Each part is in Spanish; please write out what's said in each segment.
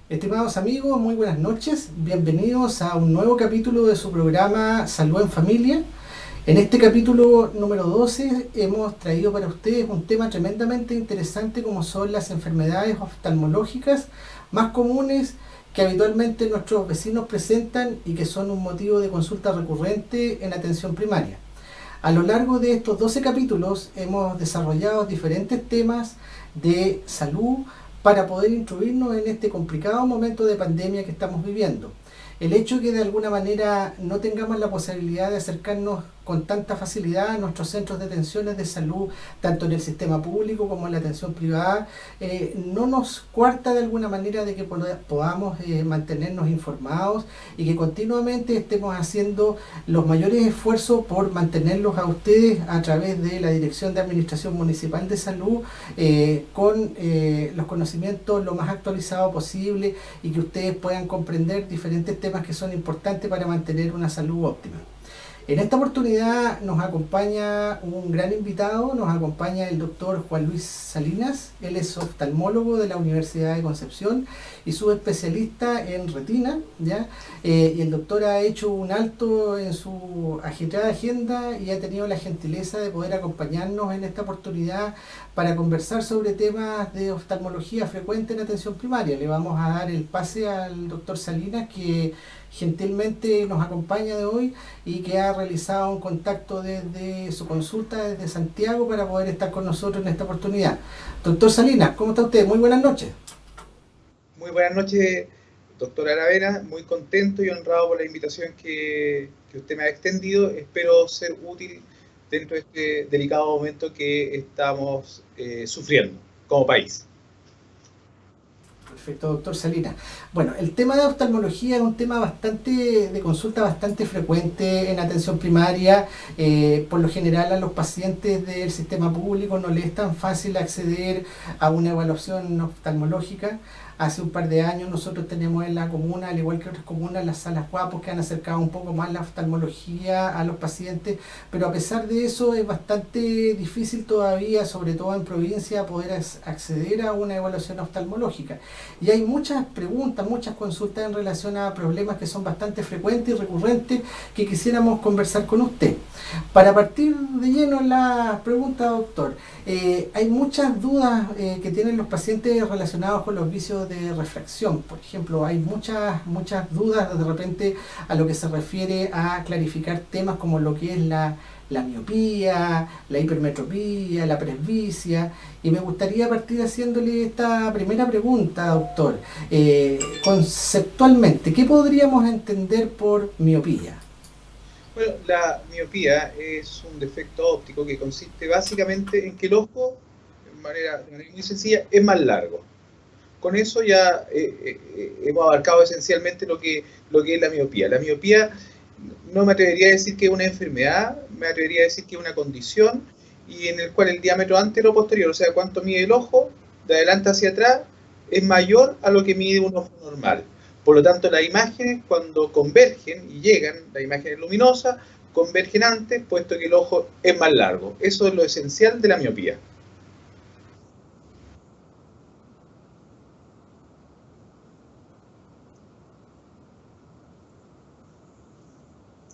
Estimados amigos, muy buenas noches. Bienvenidos a un nuevo capítulo de su programa Salud en Familia. En este capítulo número 12 hemos traído para ustedes un tema tremendamente interesante como son las enfermedades oftalmológicas más comunes que habitualmente nuestros vecinos presentan y que son un motivo de consulta recurrente en atención primaria. A lo largo de estos 12 capítulos hemos desarrollado diferentes temas de salud para poder instruirnos en este complicado momento de pandemia que estamos viviendo. El hecho que de alguna manera no tengamos la posibilidad de acercarnos con tanta facilidad a nuestros centros de atenciones de salud, tanto en el sistema público como en la atención privada, no nos cuarta de alguna manera de que podamos mantenernos informados y que continuamente estemos haciendo los mayores esfuerzos por mantenerlos a ustedes a través de la Dirección de Administración Municipal de Salud con los conocimientos lo más actualizados posible y que ustedes puedan comprender diferentes temas que son importantes para mantener una salud óptima. En esta oportunidad nos acompaña un gran invitado, nos acompaña el doctor Juan Luis Salinas. Él es oftalmólogo de la Universidad de Concepción y subespecialista en retina, ¿ya? Y el doctor ha hecho un alto en su agitada agenda y ha tenido la gentileza de poder acompañarnos en esta oportunidad para conversar sobre temas de oftalmología frecuente en atención primaria. Le vamos a dar el pase al doctor Salinas, que gentilmente nos acompaña de hoy y que ha realizado un contacto desde su consulta desde Santiago para poder estar con nosotros en esta oportunidad. Doctor Salinas, ¿cómo está usted? Muy buenas noches. Muy buenas noches, doctor Aravena. Muy contento y honrado por la invitación que usted me ha extendido. Espero ser útil dentro de este delicado momento que estamos sufriendo como país. Perfecto, doctor Salinas. Bueno, el tema de oftalmología es un tema de consulta bastante frecuente en atención primaria. Por lo general a los pacientes del sistema público no les es tan fácil acceder a una evaluación oftalmológica. Hace un par de años nosotros tenemos en la comuna, al igual que otras comunas, las salas Guapos, que han acercado un poco más la oftalmología a los pacientes, pero a pesar de eso es bastante difícil todavía, sobre todo en provincia, poder acceder a una evaluación oftalmológica. Y hay muchas preguntas, muchas consultas en relación a problemas que son bastante frecuentes y recurrentes que quisiéramos conversar con usted. Para partir de lleno en la pregunta, doctor, hay muchas dudas que tienen los pacientes relacionados con los vicios de refracción. Por ejemplo, hay muchas dudas de repente a lo que se refiere a clarificar temas como lo que es la miopía, la hipermetropía, la presbicia, y me gustaría partir haciéndole esta primera pregunta, doctor. Conceptualmente, ¿qué podríamos entender por miopía? Bueno, la miopía es un defecto óptico que consiste básicamente en que el ojo, de manera muy sencilla, es más largo. Con eso ya hemos abarcado esencialmente lo que es la miopía. La miopía no me atrevería a decir que es una enfermedad, me atrevería a decir que es una condición y en el cual el diámetro antero o posterior, o sea, cuánto mide el ojo, de adelante hacia atrás, es mayor a lo que mide un ojo normal. Por lo tanto, las imágenes cuando convergen y llegan, las imágenes luminosas, convergen antes, puesto que el ojo es más largo. Eso es lo esencial de la miopía.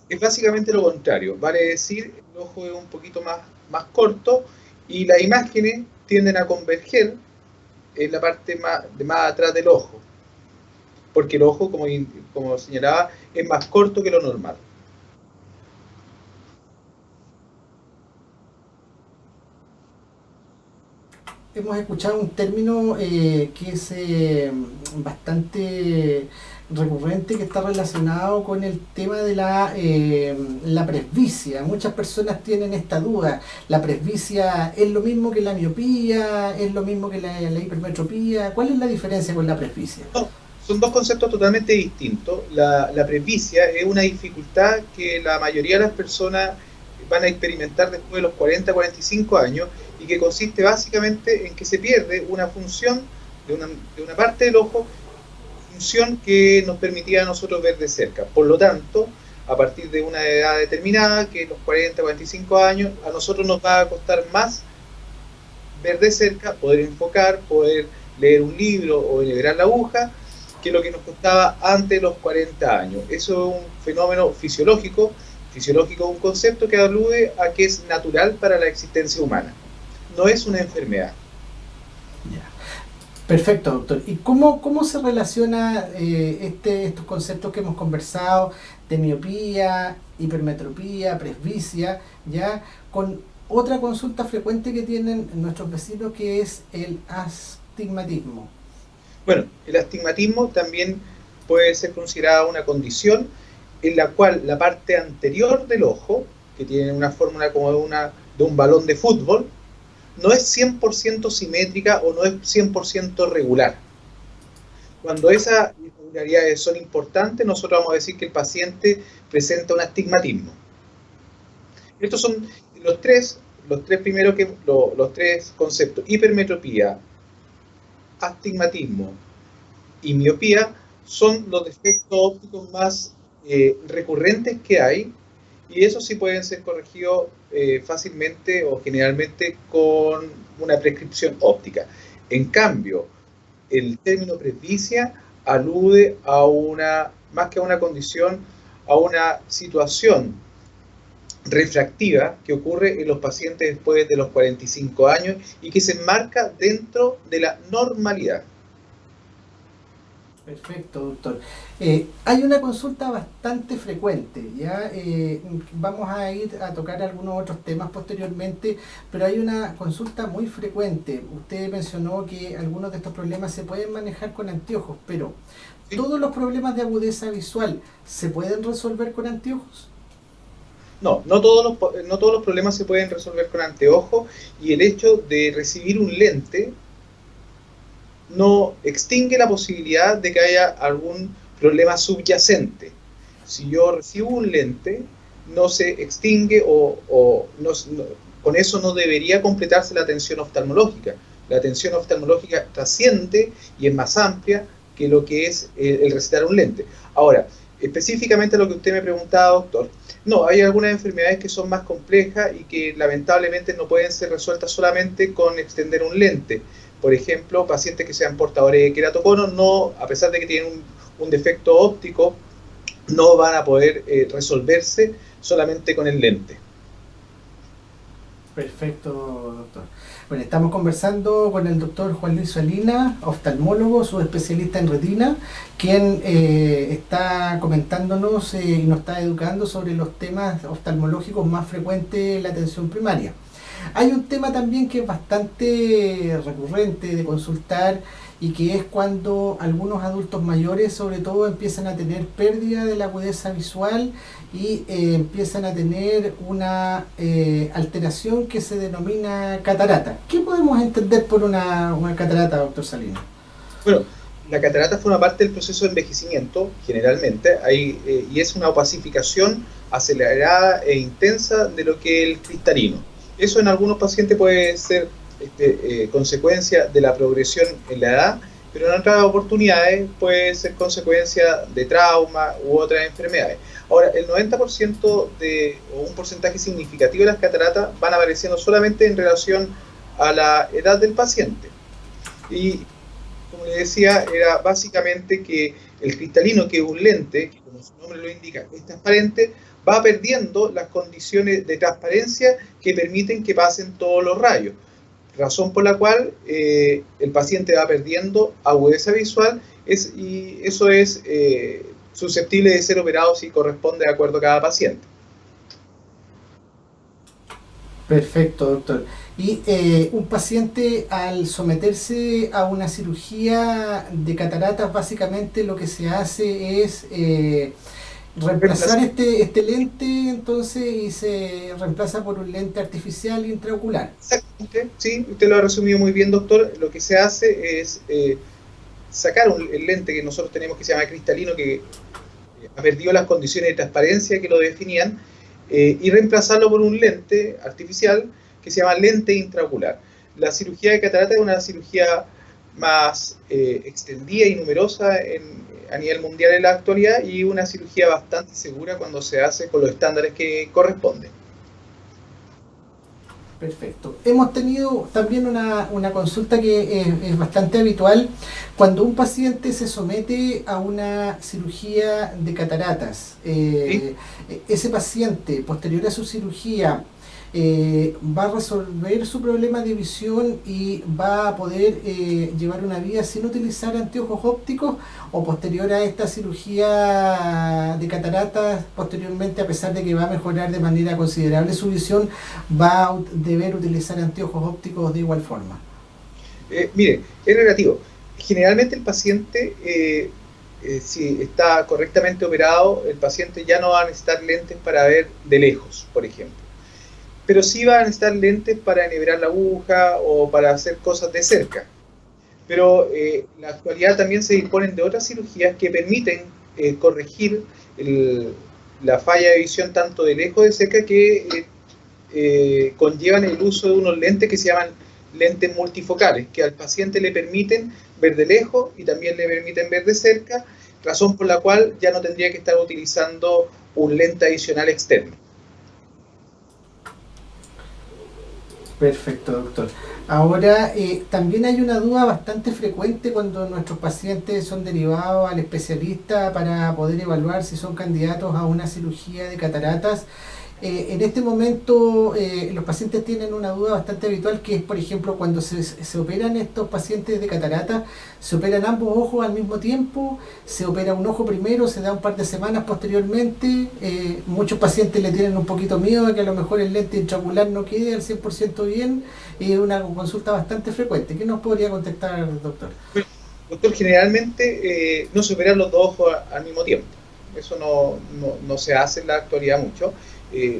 Es básicamente lo contrario, vale decir, el ojo es un poquito más corto y las imágenes tienden a converger en la parte más atrás del ojo, porque el ojo, como señalaba, es más corto que lo normal. Hemos escuchado un término que es bastante recurrente, que está relacionado con el tema de la presbicia. Muchas personas tienen esta duda. ¿La presbicia es lo mismo que la miopía? ¿Es lo mismo que la hipermetropía? ¿Cuál es la diferencia con la presbicia? No, son dos conceptos totalmente distintos. La presbicia es una dificultad que la mayoría de las personas van a experimentar después de los 40-45 años y que consiste básicamente en que se pierde una función de una parte del ojo, función que nos permitía a nosotros ver de cerca. Por lo tanto, a partir de una edad determinada, que es los 40-45 años, a nosotros nos va a costar más ver de cerca, poder enfocar, poder leer un libro o enhebrar la aguja, que lo que nos costaba antes de los 40 años. Eso es un fenómeno fisiológico es un concepto que alude a que es natural para la existencia humana. No es una enfermedad. Ya. Perfecto, doctor. ¿Y cómo se relaciona estos conceptos que hemos conversado de miopía, hipermetropía, presbicia, ya con otra consulta frecuente que tienen nuestros vecinos, que es el astigmatismo? Bueno, el astigmatismo también puede ser considerada una condición en la cual la parte anterior del ojo, que tiene una fórmula como de un balón de fútbol, no es 100% simétrica o no es 100% regular. Cuando esas irregularidades son importantes, nosotros vamos a decir que el paciente presenta un astigmatismo. Estos son los tres primeros los tres conceptos: hipermetropía, astigmatismo y miopía. Son los defectos ópticos más recurrentes que hay, y esos sí pueden ser corregidos fácilmente o generalmente con una prescripción óptica. En cambio, el término presbicia alude a más que a una condición, a una situación refractiva que ocurre en los pacientes después de los 45 años y que se enmarca dentro de la normalidad. Perfecto, doctor. Hay una consulta bastante frecuente, ¿ya? Vamos a ir a tocar algunos otros temas posteriormente, pero hay una consulta muy frecuente. Usted mencionó que algunos de estos problemas se pueden manejar con anteojos, pero ¿Sí? ¿todos los problemas de agudeza visual se pueden resolver con anteojos? No todos los problemas se pueden resolver con anteojos, y el hecho de recibir un lente no extingue la posibilidad de que haya algún problema subyacente. Si yo recibo un lente, no se extingue con eso no debería completarse la atención oftalmológica. La atención oftalmológica trasciende y es más amplia que lo que es el recetar un lente. Ahora, específicamente a lo que usted me preguntaba, doctor, no, hay algunas enfermedades que son más complejas y que lamentablemente no pueden ser resueltas solamente con extender un lente. Por ejemplo, pacientes que sean portadores de queratocono, no, a pesar de que tienen un defecto óptico, no van a poder resolverse solamente con el lente. Perfecto, doctor. Bueno, estamos conversando con el doctor Juan Luis Salinas, oftalmólogo, subespecialista en retina, quien está comentándonos y nos está educando sobre los temas oftalmológicos más frecuentes en la atención primaria. Hay un tema también que es bastante recurrente de consultar, y que es cuando algunos adultos mayores, sobre todo, empiezan a tener pérdida de la agudeza visual y empiezan a tener una alteración que se denomina catarata. ¿Qué podemos entender por una catarata, doctor Salinas? Bueno, la catarata forma parte del proceso de envejecimiento, generalmente, y es una opacificación acelerada e intensa de lo que es el cristalino. Eso en algunos pacientes puede ser consecuencia de la progresión en la edad, pero en otras oportunidades puede ser consecuencia de trauma u otras enfermedades. Ahora, el 90% o un porcentaje significativo de las cataratas van apareciendo solamente en relación a la edad del paciente. Y, como le decía, era básicamente que el cristalino, que es un lente, que como su nombre lo indica, es transparente, va perdiendo las condiciones de transparencia que permiten que pasen todos los rayos. Razón por la cual el paciente va perdiendo agudeza visual, y eso es susceptible de ser operado si corresponde de acuerdo a cada paciente. Perfecto, doctor. Y un paciente, al someterse a una cirugía de cataratas, básicamente lo que se hace es reemplazar este lente, entonces, y se reemplaza por un lente artificial intraocular. Exactamente, sí, usted lo ha resumido muy bien, doctor. Lo que se hace es sacar el lente que nosotros tenemos, que se llama cristalino, que ha perdido las condiciones de transparencia que lo definían, y reemplazarlo por un lente artificial que se llama lente intraocular. La cirugía de catarata es una cirugía más extendida y numerosa a nivel mundial en la actualidad, y una cirugía bastante segura cuando se hace con los estándares que corresponden. Perfecto. Hemos tenido también una consulta que es bastante habitual cuando un paciente se somete a una cirugía de cataratas. ¿Sí? Ese paciente, posterior a su cirugía, va a resolver su problema de visión y va a poder llevar una vida sin utilizar anteojos ópticos, o posterior a esta cirugía de cataratas, posteriormente, a pesar de que va a mejorar de manera considerable su visión, va a deber utilizar anteojos ópticos de igual forma. Mire, es relativo. Generalmente el paciente, si está correctamente operado, el paciente ya no va a necesitar lentes para ver de lejos, por ejemplo. Pero sí va a necesitar lentes para enhebrar la aguja o para hacer cosas de cerca. Pero en la actualidad también se disponen de otras cirugías que permiten corregir la falla de visión tanto de lejos de cerca, que conllevan el uso de unos lentes que se llaman lentes multifocales, que al paciente le permiten ver de lejos y también le permiten ver de cerca, razón por la cual ya no tendría que estar utilizando un lente adicional externo. Perfecto, doctor. Ahora, también hay una duda bastante frecuente cuando nuestros pacientes son derivados al especialista para poder evaluar si son candidatos a una cirugía de cataratas. En este momento, los pacientes tienen una duda bastante habitual, que es, por ejemplo, cuando se operan estos pacientes de catarata, se operan ambos ojos al mismo tiempo, se opera un ojo primero, se da un par de semanas posteriormente. Muchos pacientes le tienen un poquito miedo de que a lo mejor el lente intraocular no quede al 100% bien. Es una consulta bastante frecuente. ¿Qué nos podría contestar, doctor? Bueno, doctor, generalmente no se operan los dos ojos al mismo tiempo. Eso no se hace en la actualidad mucho.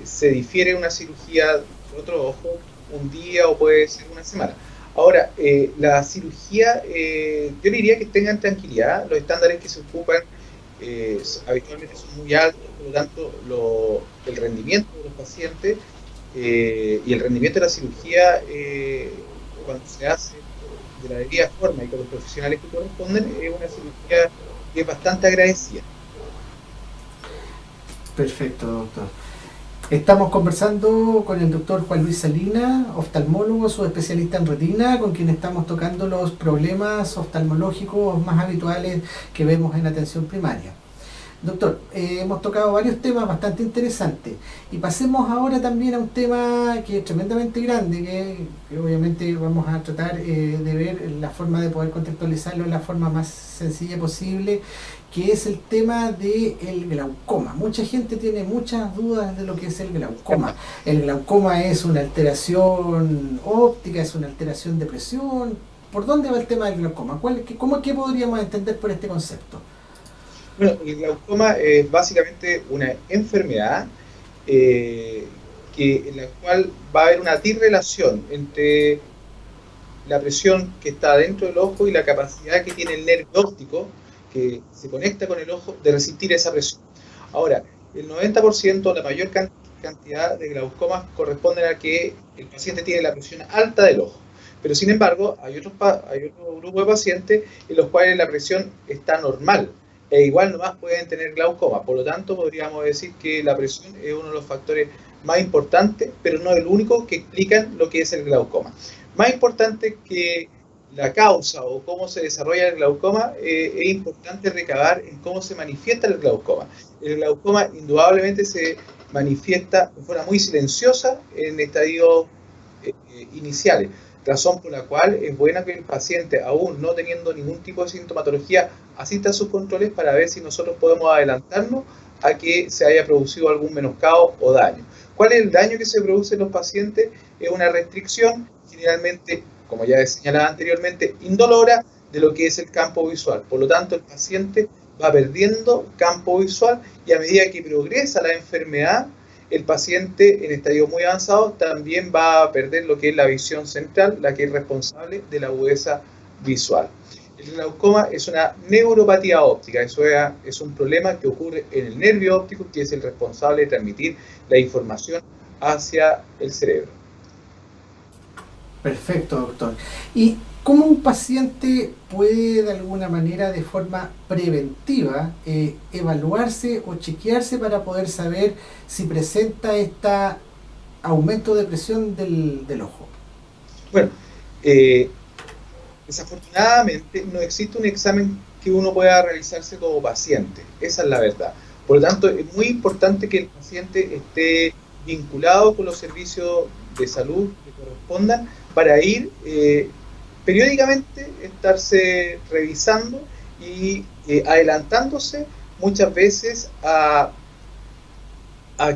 Se difiere una cirugía de otro ojo un día o puede ser una semana. Ahora, la cirugía, yo le diría que tengan tranquilidad. Los estándares que se ocupan habitualmente son muy altos, por lo tanto el rendimiento de los pacientes y el rendimiento de la cirugía, cuando se hace de la debida forma y con los profesionales que corresponden, es una cirugía que es bastante agradecida. Perfecto, doctor. Estamos conversando con el doctor Juan Luis Salinas, oftalmólogo, subespecialista en retina, con quien estamos tocando los problemas oftalmológicos más habituales que vemos en atención primaria. Doctor, hemos tocado varios temas bastante interesantes, y pasemos ahora también a un tema que es tremendamente grande, que obviamente vamos a tratar de ver la forma de poder contextualizarlo de la forma más sencilla posible, que es el tema del glaucoma. Mucha gente tiene muchas dudas de lo que es el glaucoma. El glaucoma es una alteración óptica, es una alteración de presión. ¿Por dónde va el tema del glaucoma? ¿Qué podríamos entender por este concepto? Bueno, el glaucoma es básicamente una enfermedad en la cual va a haber una disrelación entre la presión que está dentro del ojo y la capacidad que tiene el nervio óptico, que se conecta con el ojo, de resistir esa presión. Ahora, el 90%, la mayor cantidad de glaucomas corresponden a que el paciente tiene la presión alta del ojo. Pero sin embargo, hay otro grupo de pacientes en los cuales la presión está normal, e igual nomás pueden tener glaucoma. Por lo tanto, podríamos decir que la presión es uno de los factores más importantes, pero no el único que explican lo que es el glaucoma. Más importante que la causa o cómo se desarrolla el glaucoma, es importante recabar en cómo se manifiesta el glaucoma. El glaucoma indudablemente se manifiesta de forma muy silenciosa en estadios iniciales, razón por la cual es buena que el paciente, aún no teniendo ningún tipo de sintomatología, asista a sus controles para ver si nosotros podemos adelantarnos a que se haya producido algún menoscabo o daño. ¿Cuál es el daño que se produce en los pacientes? Es una restricción, generalmente, como ya señalaba anteriormente, indolora de lo que es el campo visual. Por lo tanto, el paciente va perdiendo campo visual, y a medida que progresa la enfermedad, el paciente en estadio muy avanzado también va a perder lo que es la visión central, la que es responsable de la agudeza visual. El glaucoma es una neuropatía óptica, eso es un problema que ocurre en el nervio óptico, que es el responsable de transmitir la información hacia el cerebro. Perfecto, doctor. ¿Y cómo un paciente puede, de alguna manera, de forma preventiva, evaluarse o chequearse para poder saber si presenta esta aumento de presión del ojo? Bueno, desafortunadamente no existe un examen que uno pueda realizarse como paciente, esa es la verdad. Por lo tanto, es muy importante que el paciente esté vinculado con los servicios de salud que correspondan para ir periódicamente, estarse revisando y adelantándose muchas veces a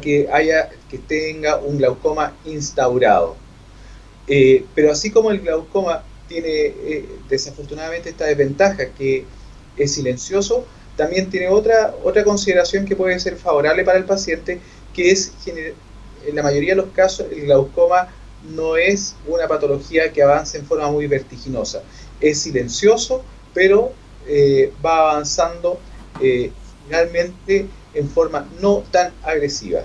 que tenga un glaucoma instaurado. Pero así como el glaucoma tiene desafortunadamente esta desventaja que es silencioso, también tiene otra consideración que puede ser favorable para el paciente, que es en la mayoría de los casos el glaucoma no es una patología que avance en forma muy vertiginosa. Es silencioso, pero va avanzando finalmente en forma no tan agresiva.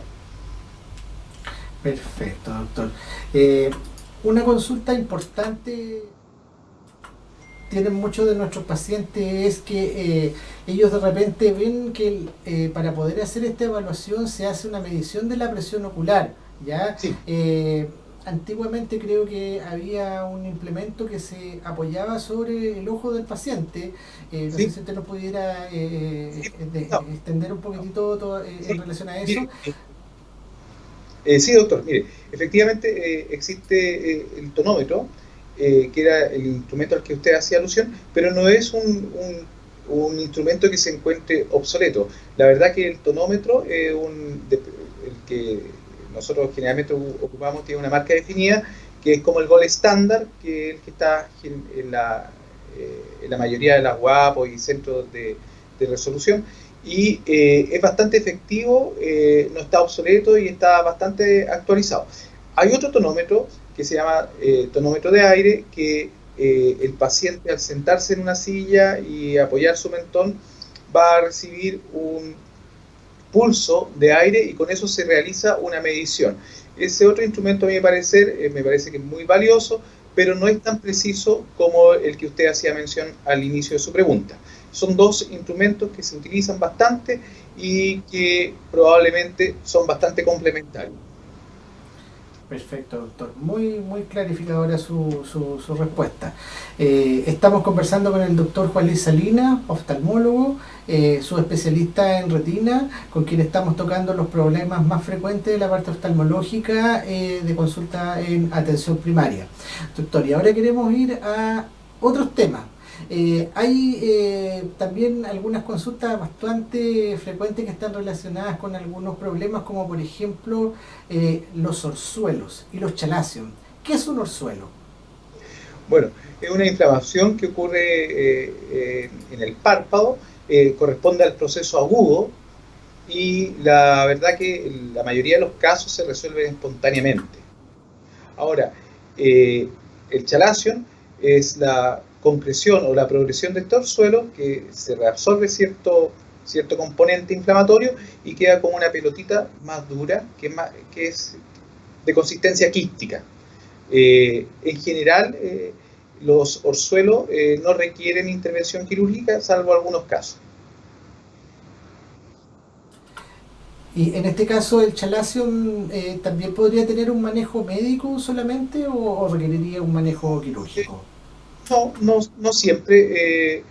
Perfecto, doctor. Una consulta importante tienen muchos de nuestros pacientes es que ellos de repente ven que para poder hacer esta evaluación se hace una medición de la presión ocular, ¿ya? Sí. Antiguamente creo que había un implemento que se apoyaba sobre el ojo del paciente. No Sí. sé si usted nos pudiera No. extender un poquitito en relación a eso. Sí, doctor, mire, efectivamente existe el tonómetro, que era el instrumento al que usted hacía alusión, pero no es un instrumento que se encuentre obsoleto. La verdad que el tonómetro, el que nosotros generalmente ocupamos, tiene una marca definida, que es como el gold standard, que es el que está en la mayoría de las WAPO y centros de resolución. Y es bastante efectivo, no está obsoleto y está bastante actualizado. Hay otro tonómetro que se llama tonómetro de aire, que el paciente al sentarse en una silla y apoyar su mentón va a recibir un pulso de aire y con eso se realiza una medición. Ese otro instrumento a mi parecer me parece que es muy valioso, pero no es tan preciso como el que usted hacía mención al inicio de su pregunta. Son dos instrumentos que se utilizan bastante y que probablemente son bastante complementarios. Perfecto, doctor. Muy clarificadora su respuesta. Estamos conversando con el doctor Juan Luis Salinas, oftalmólogo, su especialista en retina, con quien estamos tocando los problemas más frecuentes de la parte oftalmológica de consulta en atención primaria. Doctor, y ahora queremos ir a otros temas. Hay también algunas consultas bastante frecuentes que están relacionadas con algunos problemas, como por ejemplo los orzuelos y los chalazion. ¿Qué es un orzuelo? Bueno, es una inflamación que ocurre en el párpado, corresponde al proceso agudo y la verdad que la mayoría de los casos se resuelven espontáneamente. Ahora, el chalazion es la concreción o la progresión de este orzuelo, que se reabsorbe cierto componente inflamatorio y queda como una pelotita más dura, que es de consistencia quística. En general, los orzuelos no requieren intervención quirúrgica, salvo algunos casos. Y en este caso, ¿el chalazion también podría tener un manejo médico solamente o requeriría un manejo quirúrgico? No siempre.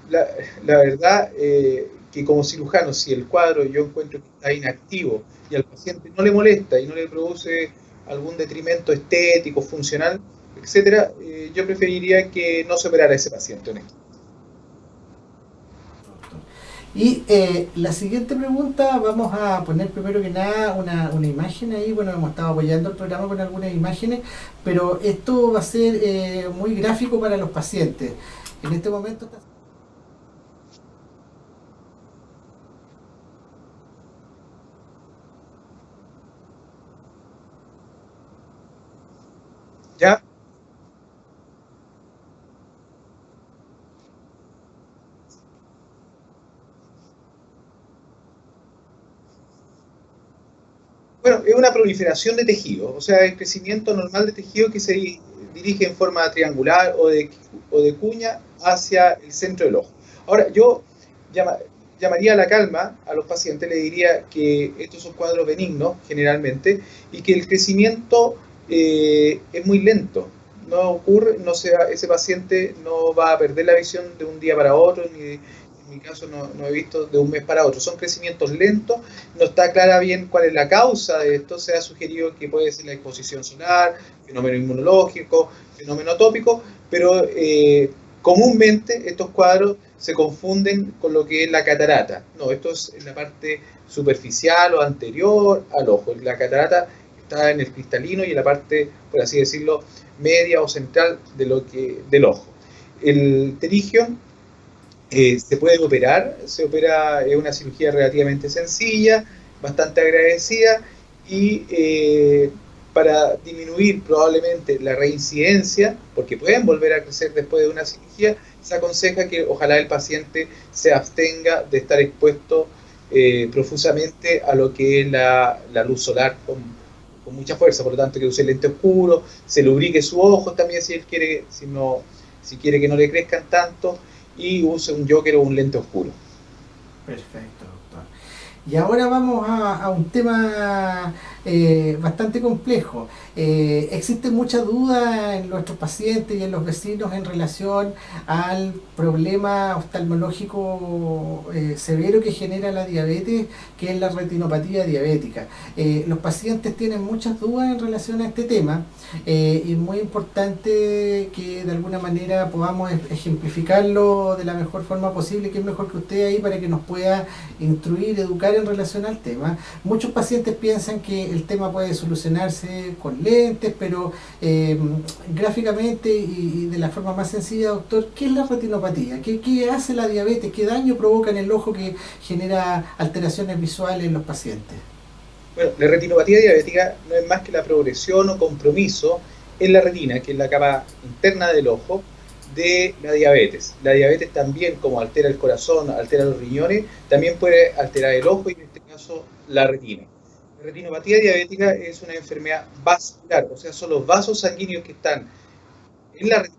La, la verdad que como cirujano, si el cuadro yo encuentro que está inactivo y al paciente no le molesta y no le produce algún detrimento estético, funcional, etcétera, yo preferiría que no se operara a ese paciente, honestamente. Y la siguiente pregunta, vamos a poner primero que nada una imagen ahí. Bueno, hemos estado apoyando el programa con algunas imágenes, pero esto va a ser muy gráfico para los pacientes. En este momento está... ¿Ya? Bueno, es una proliferación de tejido, o sea, el crecimiento normal de tejido que se dirige en forma triangular o de cuña hacia el centro del ojo. Ahora, yo llamaría a la calma a los pacientes, le diría que estos son cuadros benignos generalmente y que el crecimiento es muy lento. No ocurre, ese paciente no va a perder la visión de un día para otro, ni en mi caso no he visto de un mes para otro. Son crecimientos lentos, no está clara bien cuál es la causa de esto. Se ha sugerido que puede ser la exposición solar, fenómeno inmunológico, fenómeno atópico, pero comúnmente estos cuadros se confunden con lo que es la catarata. No, esto es en la parte superficial o anterior al ojo. La catarata está en el cristalino y en la parte, por así decirlo, media o central del ojo. El pterygium se puede operar, es una cirugía relativamente sencilla, bastante agradecida, y para disminuir probablemente la reincidencia, porque pueden volver a crecer después de una cirugía, se aconseja que ojalá el paciente se abstenga de estar expuesto profusamente a lo que es la luz solar con mucha fuerza, por lo tanto que use lente oscuro, se lubrique sus ojos también si él quiere, si quiere que no le crezcan tanto, y use un joker o un lente oscuro. Perfecto, doctor. Y ahora vamos a un tema bastante complejo. Existe mucha duda en nuestros pacientes y en los vecinos en relación al problema oftalmológico severo que genera la diabetes, que es la retinopatía diabética. Los pacientes tienen muchas dudas en relación a este tema, y es muy importante que de alguna manera podamos ejemplificarlo de la mejor forma posible, que es mejor que usted ahí para que nos pueda instruir, educar en relación al tema. Muchos pacientes piensan que el tema puede solucionarse con lentes, pero gráficamente y de la forma más sencilla, doctor, ¿qué es la retinopatía? ¿Qué hace la diabetes? ¿Qué daño provoca en el ojo que genera alteraciones visuales en los pacientes? Bueno, la retinopatía diabética no es más que la progresión o compromiso en la retina, que es la capa interna del ojo, de la diabetes. La diabetes también, como altera el corazón, altera los riñones, también puede alterar el ojo y en este caso la retina. La retinopatía diabética es una enfermedad vascular, o sea, son los vasos sanguíneos que están en la retina,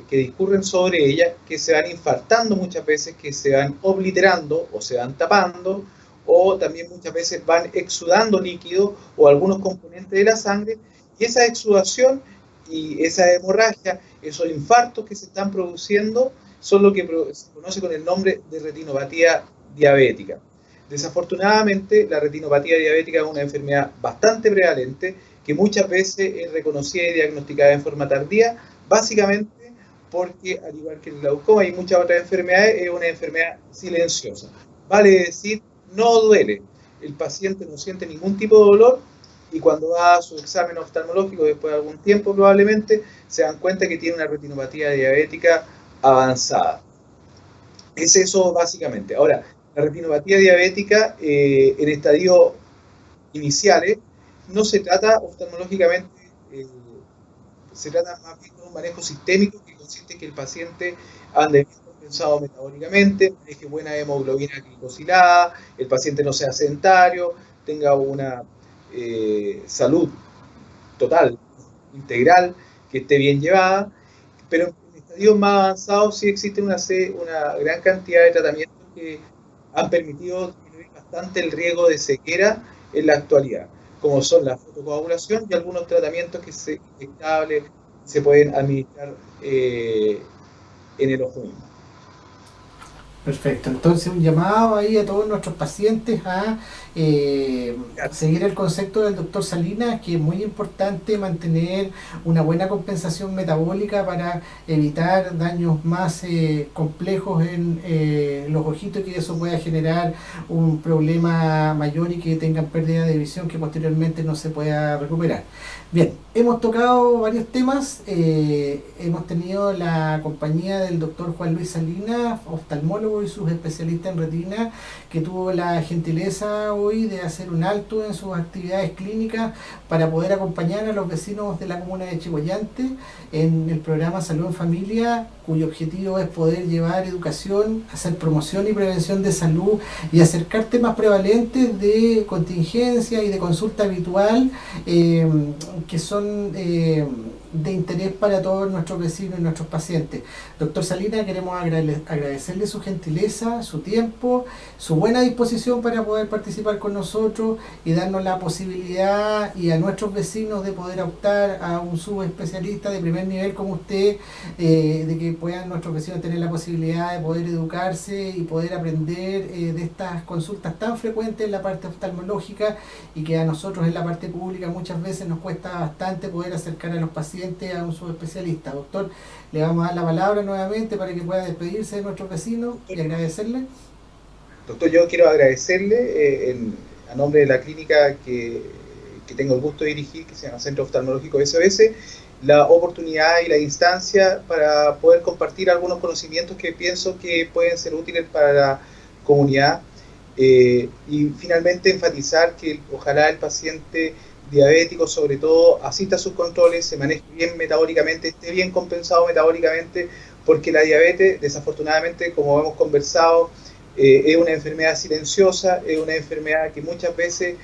que discurren sobre ella, que se van infartando muchas veces, que se van obliterando o se van tapando, o también muchas veces van exudando líquido o algunos componentes de la sangre, y esa exudación y esa hemorragia, esos infartos que se están produciendo, son lo que se conoce con el nombre de retinopatía diabética. Desafortunadamente, la retinopatía diabética es una enfermedad bastante prevalente, que muchas veces es reconocida y diagnosticada en forma tardía, básicamente porque, al igual que el glaucoma y muchas otras enfermedades, es una enfermedad silenciosa. Vale decir, no duele. El paciente no siente ningún tipo de dolor, y cuando va a su examen oftalmológico después de algún tiempo probablemente se dan cuenta que tiene una retinopatía diabética avanzada. Es eso básicamente. Ahora, la retinopatía diabética en estadios iniciales no se trata oftalmológicamente, se trata más bien con un manejo sistémico que consiste en que el paciente ande bien compensado metabólicamente, maneje buena hemoglobina glicosilada, el paciente no sea sedentario, tenga una salud total, integral, que esté bien llevada, pero en estadios más avanzados sí existe una gran cantidad de tratamientos que han permitido disminuir bastante el riesgo de ceguera en la actualidad, como son la fotocoagulación y algunos tratamientos inyectables se pueden administrar en el ojo mismo. Perfecto, entonces un llamado ahí a todos nuestros pacientes a seguir el concepto del doctor Salinas, que es muy importante mantener una buena compensación metabólica para evitar daños más complejos en los ojitos, que eso pueda generar un problema mayor y que tengan pérdida de visión que posteriormente no se pueda recuperar. Bien, hemos tocado varios temas, hemos tenido la compañía del doctor Juan Luis Salinas, oftalmólogo y subespecialista en retina, que tuvo la gentileza hoy de hacer un alto en sus actividades clínicas para poder acompañar a los vecinos de la comuna de Chilloyante en el programa Salud en Familia, cuyo objetivo es poder llevar educación, hacer promoción y prevención de salud y acercar temas prevalentes de contingencia y de consulta habitual, que son de interés para todos nuestros vecinos y nuestros pacientes. Doctor Salinas, queremos agradecerle su gentileza, su tiempo, su buena disposición para poder participar con nosotros y darnos la posibilidad y a nuestros vecinos de poder optar a un subespecialista de primer nivel como usted, de que puedan nuestros vecinos tener la posibilidad de poder educarse y poder aprender de estas consultas tan frecuentes en la parte oftalmológica, y que a nosotros en la parte pública muchas veces nos cuesta bastante poder acercar a los pacientes a un subespecialista. Doctor, le vamos a dar la palabra nuevamente para que pueda despedirse de nuestros vecinos y agradecerle. Doctor, yo quiero agradecerle a nombre de la clínica que tengo el gusto de dirigir, que se llama Centro Oftalmológico SOS, la oportunidad y la instancia para poder compartir algunos conocimientos que pienso que pueden ser útiles para la comunidad, y finalmente enfatizar que ojalá el paciente diabético sobre todo asista a sus controles, se maneje bien metabólicamente, esté bien compensado metabólicamente, porque la diabetes, desafortunadamente, como hemos conversado, es una enfermedad silenciosa, es una enfermedad que muchas veces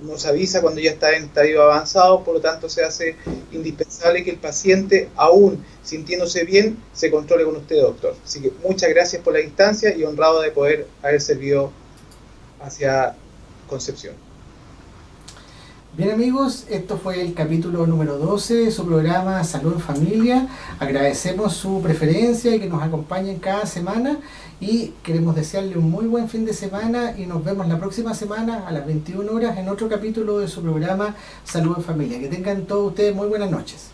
nos avisa cuando ya está en estadio avanzado, por lo tanto se hace indispensable que el paciente, aún sintiéndose bien, se controle con usted, doctor. Así que muchas gracias por la instancia y honrado de poder haber servido hacia Concepción. Bien amigos, esto fue el capítulo número 12 de su programa Salud en Familia. Agradecemos su preferencia y que nos acompañen cada semana, y queremos desearle un muy buen fin de semana y nos vemos la próxima semana a las 21 horas en otro capítulo de su programa Salud en Familia. Que tengan todos ustedes muy buenas noches.